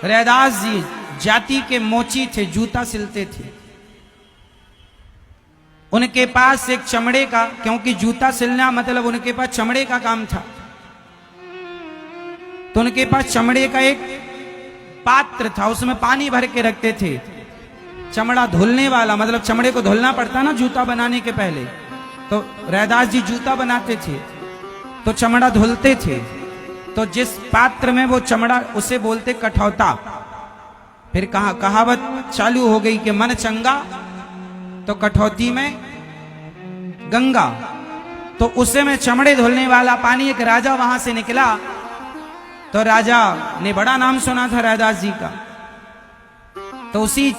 रैदास जी जाति के मोची थे, जूता सिलते थे। उनके पास एक चमड़े का, क्योंकि जूता सिलना मतलब उनके पास चमड़े का काम था, तो उनके पास चमड़े का एक पात्र था, उसमें पानी भर के रखते थे। चमड़ा धुलने वाला, मतलब चमड़े को धुलना पड़ता ना जूता बनाने के पहले, तो रैदास जी जूता बनाते थे तो चमड़ा धुलते थे। तो जिस पात्र में वो चमड़ा, उसे बोलते कठौता। फिर कहावत चालू हो गई कि मन चंगा तो कठौती में गंगा। तो उसे में चमड़े धुलने वाला पानी, एक राजा वहां से निकला, तो राजा ने बड़ा नाम सुना था रैदास जी का, तो उसी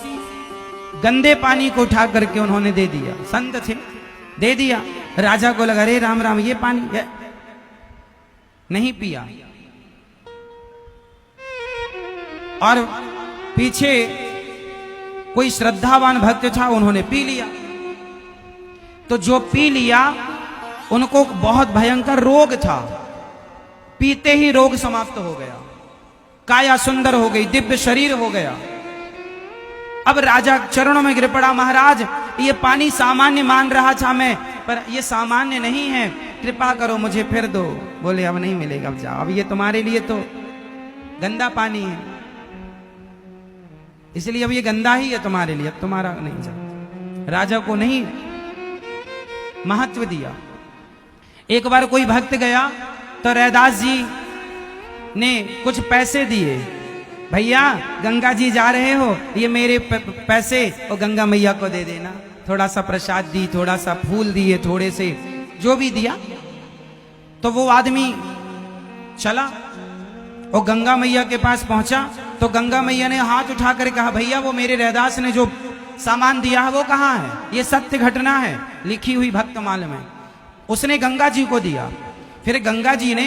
गंदे पानी को उठा करके उन्होंने दे दिया। संत थे, दे दिया। राजा को लगा रे राम राम, ये पानी है। नहीं पिया। और पीछे कोई श्रद्धावान भक्त था, उन्होंने पी लिया। तो जो पी लिया, उनको बहुत भयंकर रोग था, पीते ही रोग समाप्त हो गया, काया सुंदर हो गई, दिव्य शरीर हो गया। अब राजा चरणों में गिर पड़ा, महाराज ये पानी सामान्य मान रहा था मैं, पर ये सामान्य नहीं है, कृपा करो मुझे फिर दो। बोले अब नहीं मिलेगा, अब जाओ, अब ये तुम्हारे लिए तो गंदा पानी है, इसलिए अब ये गंदा ही है तुम्हारे लिए, अब तुम्हारा नहीं जाओ। राजा को नहीं महत्व दिया। एक बार कोई भक्त गया तो रैदास जी ने कुछ पैसे दिए, भैया गंगा जी जा रहे हो, ये मेरे पैसे और गंगा मैया को दे देना। थोड़ा सा प्रसाद दी, थोड़ा सा फूल दिए, थोड़े से जो भी दिया। तो वो आदमी चला और गंगा मैया के पास पहुंचा, तो गंगा मैया ने हाथ उठाकर कहा, भैया वो मेरे रैदास ने जो सामान दिया है वो कहाँ है? ये सत्य घटना है, लिखी हुई भक्तमाल में। उसने गंगा जी को दिया। फिर गंगा जी ने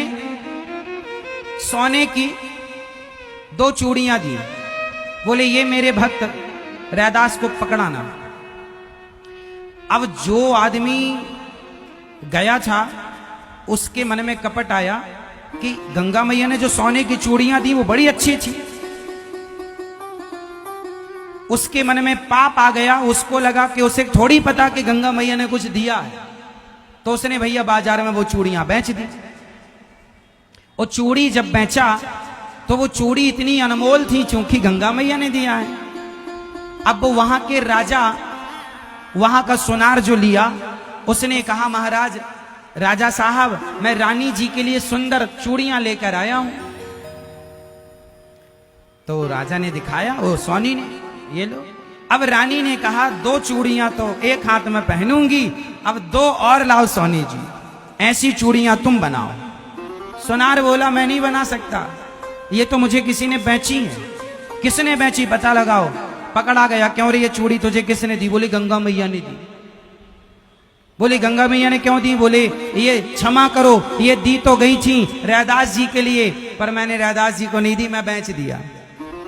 सोने की 2 चूड़ियां दी, बोले ये मेरे भक्त रैदास को पकड़ाना। अब जो आदमी गया था उसके मन में कपट आया कि गंगा मैया ने जो सोने की चूड़ियां दी वो बड़ी अच्छी थी। उसके मन में पाप आ गया, उसको लगा कि उसे थोड़ी पता कि गंगा मैया ने कुछ दिया है, तो उसने भैया बाजार में वो चूड़ियां बेच दी। और चूड़ी जब बेचा तो वो चूड़ी इतनी अनमोल थी क्योंकि गंगा मैया ने दिया है। अब वो वहां के राजा, वहां का सोनार जो लिया, उसने कहा महाराज, राजा साहब मैं रानी जी के लिए सुंदर चूड़ियां लेकर आया हूं। तो राजा ने दिखाया, वो सोनी ने, ये लो। अब रानी ने कहा 2 चूड़ियां तो एक हाथ में पहनूंगी, अब 2 और लाओ सोनी जी, ऐसी चूड़ियां तुम बनाओ। सोनार बोला मैं नहीं बना सकता, ये तो मुझे किसी ने बेची है। किसने बेची पता लगाओ। पकड़ा गया, क्यों रे ये चूड़ी तुझे किसने दी? बोली गंगा मैया ने दी। बोली गंगा मैया ने क्यों दी? बोले ये क्षमा करो, ये दी तो गई थी रैदास जी के लिए, पर मैंने रैदास जी को नहीं दी, मैं बेच दिया।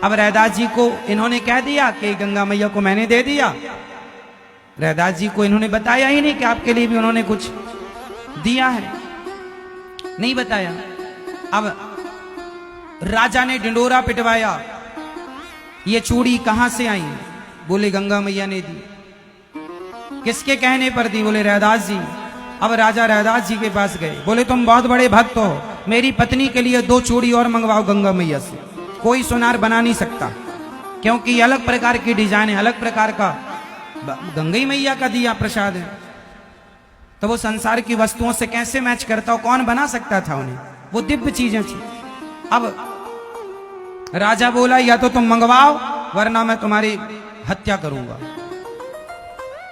अब रैदास जी को इन्होंने कह दिया कि गंगा मैया को मैंने दे दिया। रैदास जी को इन्होंने बताया ही नहीं कि आपके लिए भी उन्होंने कुछ दिया है, नहीं बताया। अब राजा ने डिंडोरा पिटवाया, ये चूड़ी कहां से आई? बोले गंगा मैया ने दी। किसके कहने पर दी? बोले रैदास जी। अब राजा रैदास जी के पास गए, बोले तुम बहुत बड़े भक्त हो, मेरी पत्नी के लिए 2 चूड़ी और मंगवाओ गंगा मैया से। कोई सोनार बना नहीं सकता, क्योंकि ये अलग प्रकार की डिजाइन है, अलग प्रकार का गंगा मैया का दिया प्रसाद है, तो वो संसार की वस्तुओं से कैसे मैच करता हो? कौन बना सकता था उन्हें? वो दिव्य चीजें थी। अब राजा बोला या तो तुम मंगवाओ वरना मैं तुम्हारी हत्या करूंगा।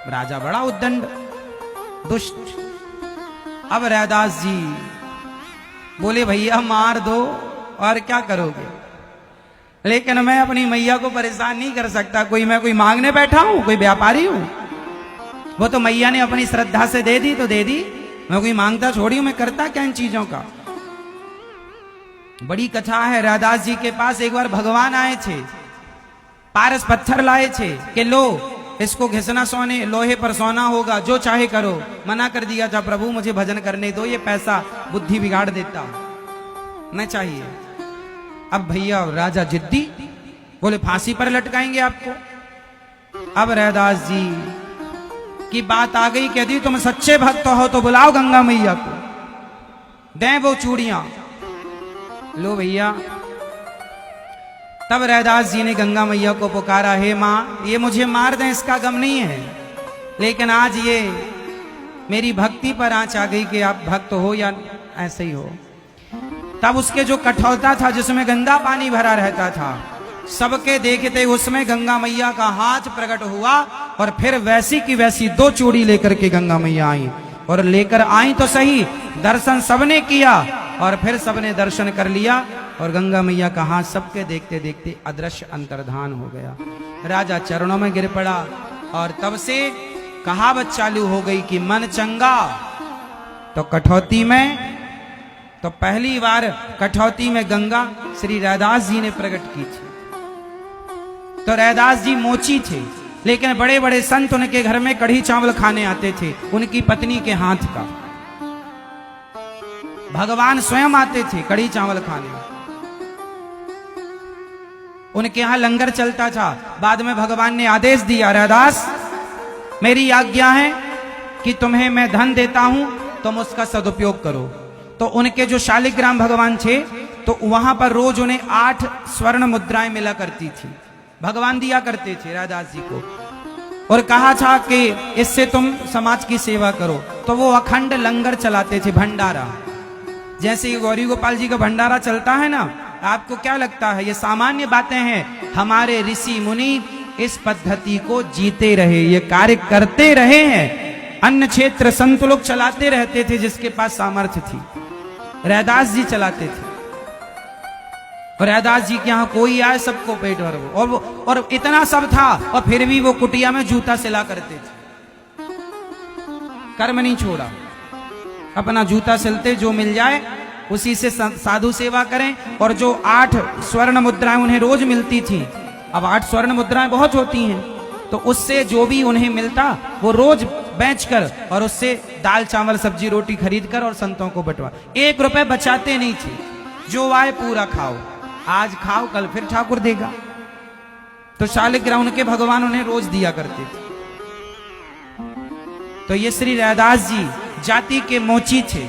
राजा बड़ा उद्दंड, दुष्ट। अब रैदास जी बोले भैया मार दो और क्या करोगे, लेकिन मैं अपनी मैया को परेशान नहीं कर सकता। मैं कोई मांगने बैठा हूं? कोई व्यापारी हूं? वो तो मैया ने अपनी श्रद्धा से दे दी तो दे दी, मैं कोई मांगता छोड़ी हूं, मैं करता क्या इन चीजों का? बड़ी कथा है। रैदास जी के पास एक बार भगवान आए थे, पारस पत्थर लाए थे कि लो इसको घिसना, सोने लोहे पर सोना होगा, जो चाहे करो। मना कर दिया था, प्रभु मुझे भजन करने दो, ये पैसा बुद्धि बिगाड़ देता, न चाहिए। अब भैया राजा जिद्दी, बोले फांसी पर लटकाएंगे आपको। अब रैदास जी की बात आ गई, कह दी तुम सच्चे भक्त हो तो बुलाओ गंगा मैया को, दें वो चूड़ियां। लो भैया। तब रैदास जी ने गंगा मैया को पुकारा, हे मां, ये मुझे मार दें इसका गम नहीं है, लेकिन आज ये मेरी भक्ति पर आंच आ गई कि आप भक्त हो या ऐसे ही हो। तब उसके जो कठौता था जिसमें गंदा पानी भरा रहता था, सबके देखते उसमें गंगा मैया का हाथ प्रकट हुआ और फिर वैसी की वैसी 2 चूड़ी लेकर के गंगा मैया आई। और लेकर आई तो सही, दर्शन सबने किया और फिर सबने दर्शन कर लिया और गंगा मैया का हाथ सबके देखते देखते अदृश्य अंतर्धान हो गया। राजा चरणों में गिर पड़ा और तब से कहावत चालू हो गई कि मन चंगा तो कठौती में, तो पहली बार कठौती में गंगा श्री रैदास जी ने प्रकट की थी। तो रैदास जी मोची थे, लेकिन बड़े बड़े संत उनके घर में कढ़ी चावल खाने आते थे उनकी पत्नी के हाथ का। भगवान स्वयं आते थे कढ़ी चावल खाने, उनके यहां लंगर चलता था। बाद में भगवान ने आदेश दिया, रैदास मेरी आज्ञा है कि तुम्हें मैं धन देता हूं, तुम उसका सदुपयोग करो। तो उनके जो शालिग्राम भगवान थे, तो वहां पर रोज उन्हें 8 स्वर्ण मुद्राएं मिला करती थी, भगवान दिया करते थे रैदास जी को, और कहा था कि इससे तुम समाज की सेवा करो। तो वो अखंड लंगर चलाते थे, भंडारा, जैसे गौरी गोपाल जी का भंडारा चलता है ना। आपको क्या लगता है ये सामान्य बातें हैं? हमारे ऋषि मुनि इस पद्धति को जीते रहे, ये कार्य करते रहे हैं। अन्य क्षेत्र संत लोग चलाते रहते थे जिसके पास सामर्थ्य थी, रैदास जी चलाते थे। और रैदास जी के यहाँ कोई आए सबको पेट भर वो, और इतना सब था और फिर भी वो कुटिया में जूता सिला करते थे, कर्म नहीं छोड़ा, अपना जूता सिलते, जो मिल जाए उसी से साधु सेवा करें। और जो 8 स्वर्ण मुद्राएं उन्हें रोज मिलती थी, अब 8 स्वर्ण मुद्राएं बहुत होती हैं, तो उससे जो भी उन्हें मिलता वो रोज बेचकर और उससे दाल चावल सब्जी रोटी खरीद कर और संतों को बंटवा। 1 रुपए बचाते नहीं थे, जो आए पूरा खाओ, आज खाओ कल फिर ठाकुर देगा। तो शालिग्राम उनके भगवान उन्हें रोज दिया करते थे। तो ये श्री रैदास जी जाति के मोची थे,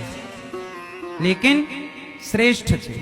लेकिन श्रेष्ठ थे।